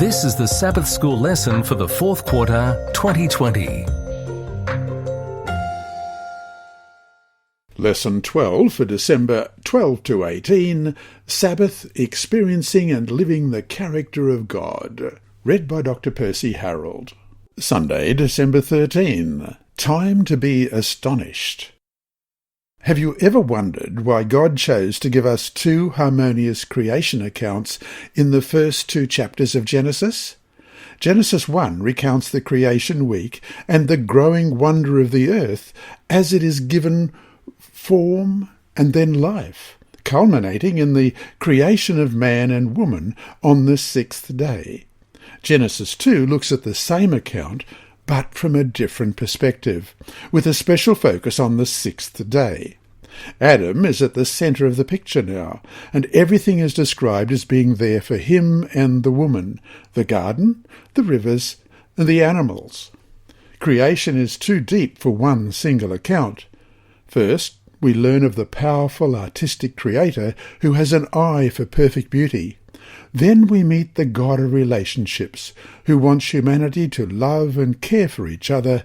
This is the Sabbath School lesson for the fourth quarter, 2020. Lesson 12 for December 12 to 18, Sabbath, Experiencing and Living the Character of God. Read by Dr. Percy Harrold. Sunday, December 13, Time to be Astonished. Have you ever wondered why God chose to give us two harmonious creation accounts in the first two chapters of Genesis? Genesis 1 recounts the creation week and the growing wonder of the earth as it is given form and then life, culminating in the creation of man and woman on the sixth day. Genesis 2 looks at the same account, but from a different perspective, with a special focus on the sixth day. Adam is at the centre of the picture now, and everything is described as being there for him and the woman, the garden, the rivers, and the animals. Creation is too deep for one single account. First, we learn of the powerful artistic creator who has an eye for perfect beauty. Then we meet the God of relationships, who wants humanity to love and care for each other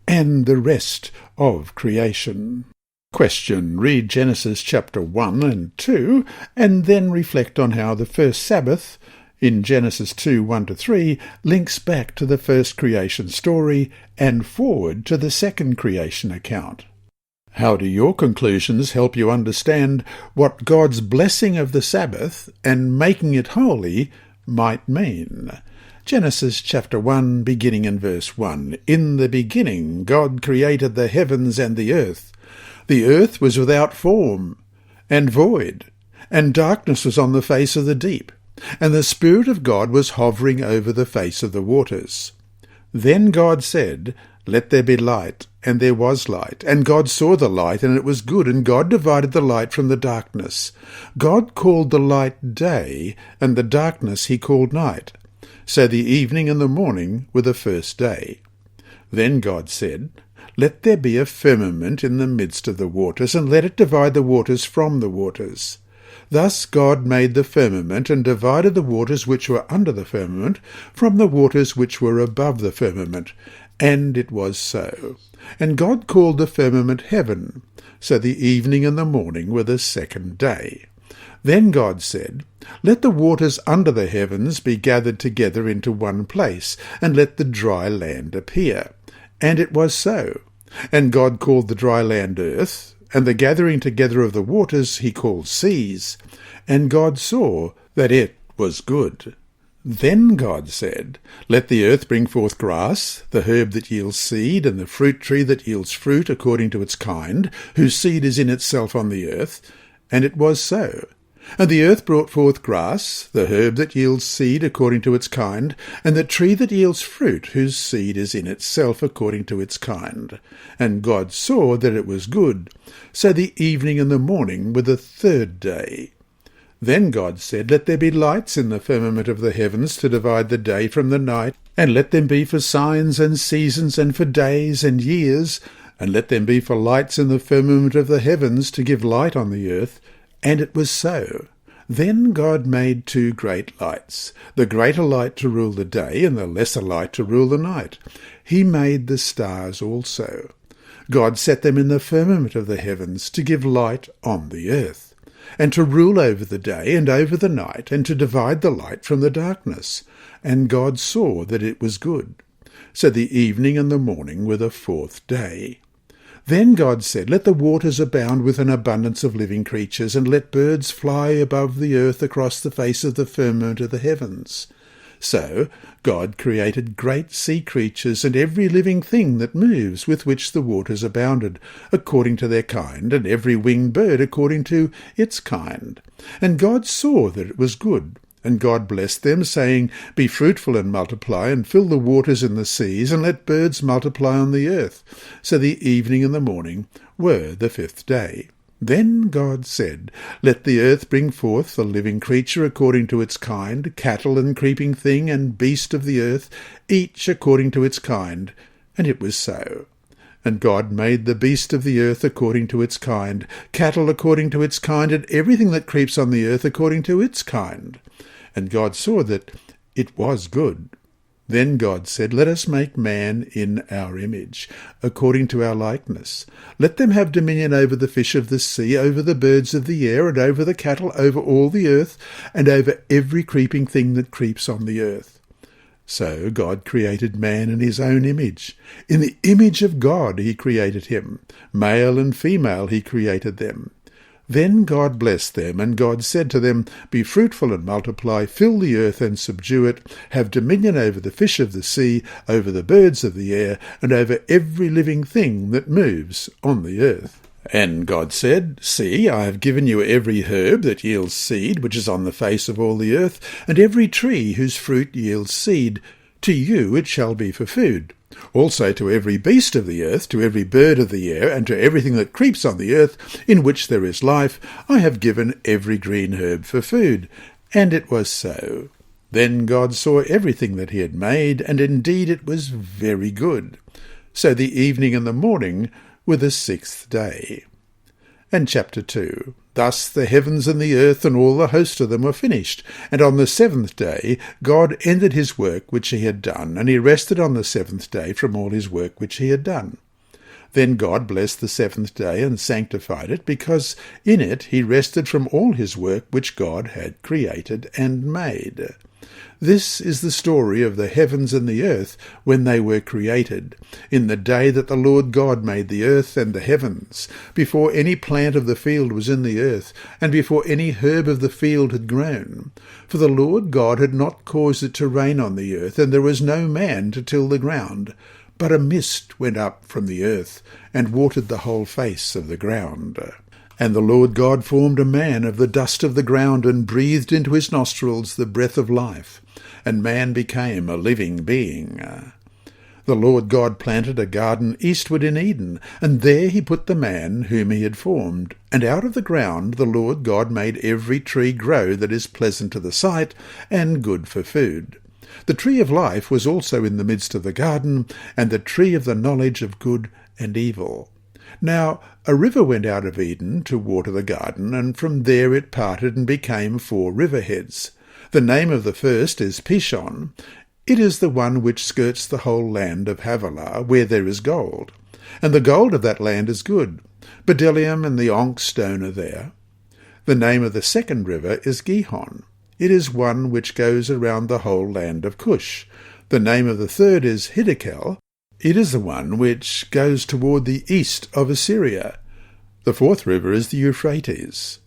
and the rest of creation. Question. Read Genesis chapter 1 and 2, and then reflect on how the first Sabbath, in Genesis 2, 1-3, links back to the first creation story and forward to the second creation account. How do your conclusions help you understand what God's blessing of the Sabbath and making it holy might mean? Genesis chapter 1, beginning in verse 1. In the beginning God created the heavens and the earth. The earth was without form and void, and darkness was on the face of the deep, and the Spirit of God was hovering over the face of the waters. Then God said, Let there be light, and there was light. And God saw the light, and it was good, and God divided the light from the darkness. God called the light day, and the darkness he called night. So the evening and the morning were the first day. Then God said, Let there be a firmament in the midst of the waters, and let it divide the waters from the waters. Thus God made the firmament, and divided the waters which were under the firmament from the waters which were above the firmament. And it was so. And God called the firmament heaven. So the evening and the morning were the second day. Then God said, Let the waters under the heavens be gathered together into one place, and let the dry land appear. And it was so. And God called the dry land earth, and the gathering together of the waters he called seas. And God saw that it was good. Then God said, Let the earth bring forth grass, the herb that yields seed, and the fruit tree that yields fruit according to its kind, whose seed is in itself on the earth. And it was so. And the earth brought forth grass, the herb that yields seed according to its kind, and the tree that yields fruit, whose seed is in itself according to its kind. And God saw that it was good. So the evening and the morning were the third day. Then God said, Let there be lights in the firmament of the heavens to divide the day from the night, and let them be for signs and seasons and for days and years, and let them be for lights in the firmament of the heavens to give light on the earth. And it was so. Then God made two great lights, the greater light to rule the day, and the lesser light to rule the night. He made the stars also. God set them in the firmament of the heavens to give light on the earth, and to rule over the day and over the night, and to divide the light from the darkness. And God saw that it was good. So the evening and the morning were the fourth day. Then God said, Let the waters abound with an abundance of living creatures, and let birds fly above the earth across the face of the firmament of the heavens. So God created great sea creatures and every living thing that moves, with which the waters abounded, according to their kind, and every winged bird according to its kind. And God saw that it was good. And God blessed them, saying, Be fruitful and multiply, and fill the waters in the seas, and let birds multiply on the earth. So the evening and the morning were the fifth day. Then God said, Let the earth bring forth a living creature according to its kind, cattle and creeping thing, and beast of the earth, each according to its kind. And it was so. And God made the beast of the earth according to its kind, cattle according to its kind, and everything that creeps on the earth according to its kind. And God saw that It was good. Then God said, Let us make man in our image, according to our likeness. Let them have dominion over the fish of the sea, over the birds of the air, and over the cattle, over all the earth, and over every creeping thing that creeps on the earth. So God created man in his own image. In the image of God he created him. Male and female he created them. Then God blessed them, and God said to them, Be fruitful and multiply, fill the earth and subdue it, have dominion over the fish of the sea, over the birds of the air, and over every living thing that moves on the earth. And God said, See, I have given you every herb that yields seed, which is on the face of all the earth, and every tree whose fruit yields seed. To you it shall be for food. Also to every beast of the earth, to every bird of the air, and to everything that creeps on the earth, in which there is life, I have given every green herb for food. And it was so. Then God saw everything that he had made, and indeed it was very good. So the evening and the morning were the sixth day. And chapter 2. Thus the heavens and the earth and all the host of them were finished. And on the seventh day God ended his work which he had done, and he rested on the seventh day from all his work which he had done. Then God blessed the seventh day and sanctified it, because in it he rested from all his work which God had created and made. This is the story of the heavens and the earth when they were created, in the day that the Lord God made the earth and the heavens, before any plant of the field was in the earth, and before any herb of the field had grown. For the Lord God had not caused it to rain on the earth, and there was no man to till the ground. But a mist went up from the earth, and watered the whole face of the ground. And the Lord God formed a man of the dust of the ground, and breathed into his nostrils the breath of life, and man became a living being. The Lord God planted a garden eastward in Eden, and there he put the man whom he had formed. And out of the ground the Lord God made every tree grow that is pleasant to the sight, and good for food. The tree of life was also in the midst of the garden, and the tree of the knowledge of good and evil. Now a river went out of Eden to water the garden, and from there it parted and became 4 riverheads. The name of the first is Pishon. It is the one which skirts the whole land of Havilah, where there is gold. And the gold of that land is good. Bdellium and the onyx stone are there. The name of the second river is Gihon. It is one which goes around the whole land of Cush. The name of the third is Hiddekel. It is the one which goes toward the east of Assyria. The fourth river is the Euphrates.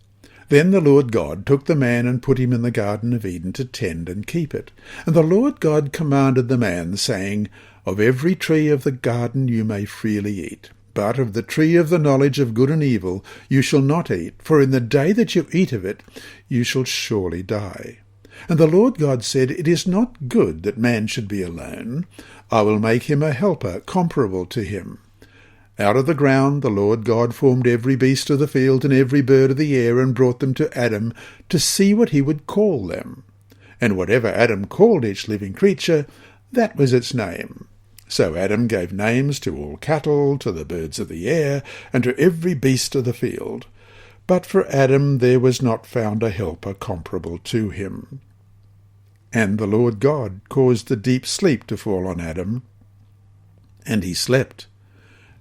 Then the Lord God took the man and put him in the garden of Eden to tend and keep it. And the Lord God commanded the man, saying, Of every tree of the garden you may freely eat, but of the tree of the knowledge of good and evil you shall not eat, for in the day that you eat of it you shall surely die. And the Lord God said, It is not good that man should be alone. I will make him a helper comparable to him. Out of the ground the Lord God formed every beast of the field and every bird of the air, and brought them to Adam to see what he would call them. And whatever Adam called each living creature, that was its name. So Adam gave names to all cattle, to the birds of the air, and to every beast of the field. But for Adam there was not found a helper comparable to him. And the Lord God caused a deep sleep to fall on Adam, and he slept.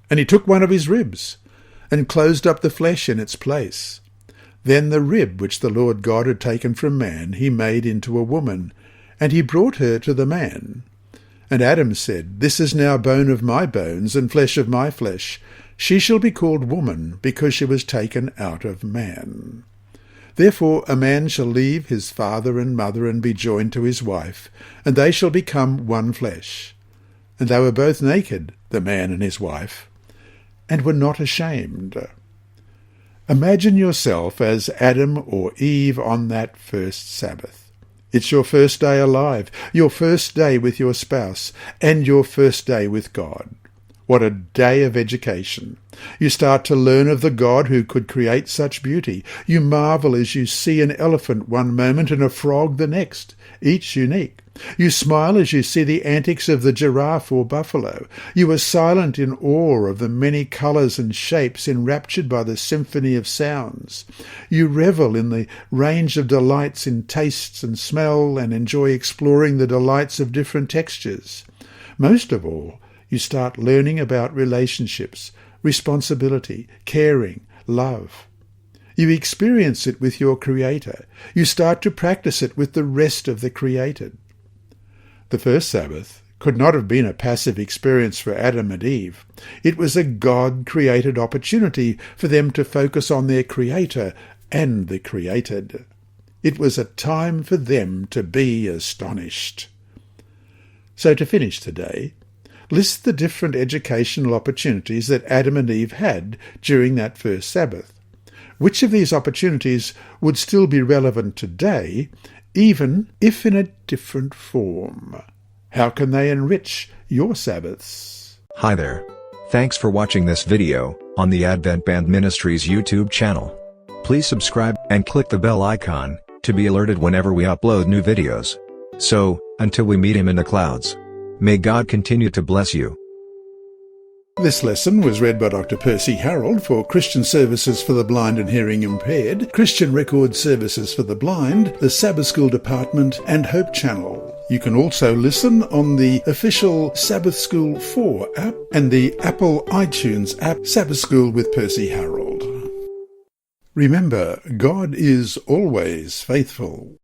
And he took one of his ribs, and closed up the flesh in its place. Then the rib which the Lord God had taken from man he made into a woman, and he brought her to the man. And Adam said, This is now bone of my bones, and flesh of my flesh. She shall be called woman, because she was taken out of man. Therefore a man shall leave his father and mother, and be joined to his wife, and they shall become one flesh. And they were both naked, the man and his wife, and were not ashamed. Imagine yourself as Adam or Eve on that first Sabbath. It's your first day alive, your first day with your spouse, and your first day with God. What a day of education. You start to learn of the God who could create such beauty. You marvel as you see an elephant one moment and a frog the next, each unique. You smile as you see the antics of the giraffe or buffalo. You are silent in awe of the many colours and shapes, enraptured by the symphony of sounds. You revel in the range of delights in tastes and smell, and enjoy exploring the delights of different textures. Most of all, you start learning about relationships, responsibility, caring, love. You experience it with your Creator. You start to practice it with the rest of the created. The first Sabbath could not have been a passive experience for Adam and Eve. It was a God-created opportunity for them to focus on their Creator and the created. It was a time for them to be astonished. So to finish today, list the different educational opportunities that Adam and Eve had during that first Sabbath. Which of these opportunities would still be relevant today, even if in a different form? How can they enrich your Sabbaths? Hi there. Thanks for watching this video on the Advent-band Ministries YouTube channel. Please subscribe and click the bell icon to be alerted whenever we upload new videos. So, until we meet him in the clouds, may God continue to bless you. This lesson was read by Dr. Percy Harrold for Christian Services for the Blind and Hearing Impaired, Christian Record Services for the Blind, the Sabbath School Department, and Hope Channel. You can also listen on the official Sabbath School 4 app and the Apple iTunes app, Sabbath School with Percy Harrold. Remember, God is always faithful.